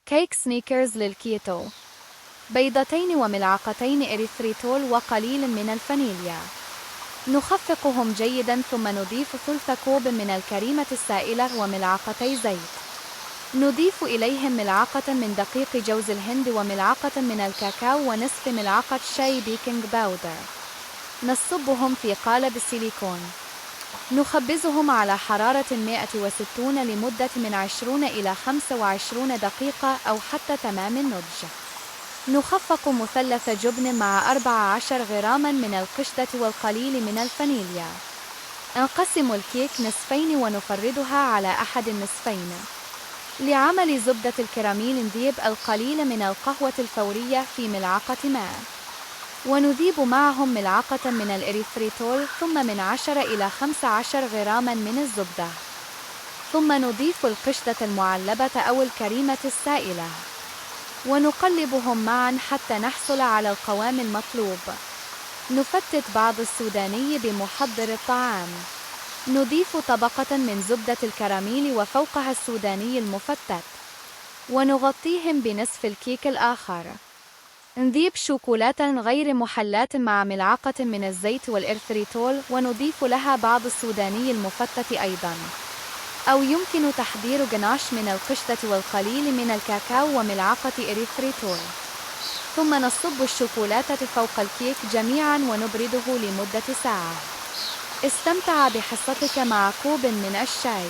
كيك سنيكرز للكيتو. بيضتين وملعقتين إريثريتول وقليل من الفانيليا. نخفقهم جيداً ثم نضيف ثلث كوب من الكريمة السائلة وملعقتي زيت. نضيف إليهم ملعقة من دقيق جوز الهند وملعقة من الكاكاو ونصف ملعقة شاي بيكنج باودر. نصبهم في قالب السيليكون. نخبزهم على حرارة 160 لمدة من 20 إلى 25 دقيقة أو حتى تمام النضج. نخفق مثلث جبن مع 14 غراما من القشطة والقليل من الفانيليا. نقسم الكيك نصفين ونفردها على أحد النصفين. لعمل زبدة الكراميل نذيب القليل من القهوة الفورية في ملعقة ماء، ونذيب معهم ملعقة من الإريثريتول ثم من 10 إلى 15 غراما من الزبدة، ثم نضيف القشطة المعلبة أو الكريمة السائلة، ونقلبهم معا حتى نحصل على القوام المطلوب. نفتت بعض السوداني بمحضر الطعام. نضيف طبقة من زبدة الكراميل وفوقها السوداني المفتت، ونغطيهم بنصف الكيك الآخر. نذيب شوكولاتة غير محلاة مع ملعقة من الزيت والإرثريتول ونضيف لها بعض السوداني المفتت أيضاً، أو يمكن تحضير جناش من القشطة والقليل من الكاكاو وملعقة إريثريتول، ثم نصب الشوكولاتة فوق الكيك جميعاً ونبرده لمدة ساعة. استمتع بحصتك مع كوب من الشاي.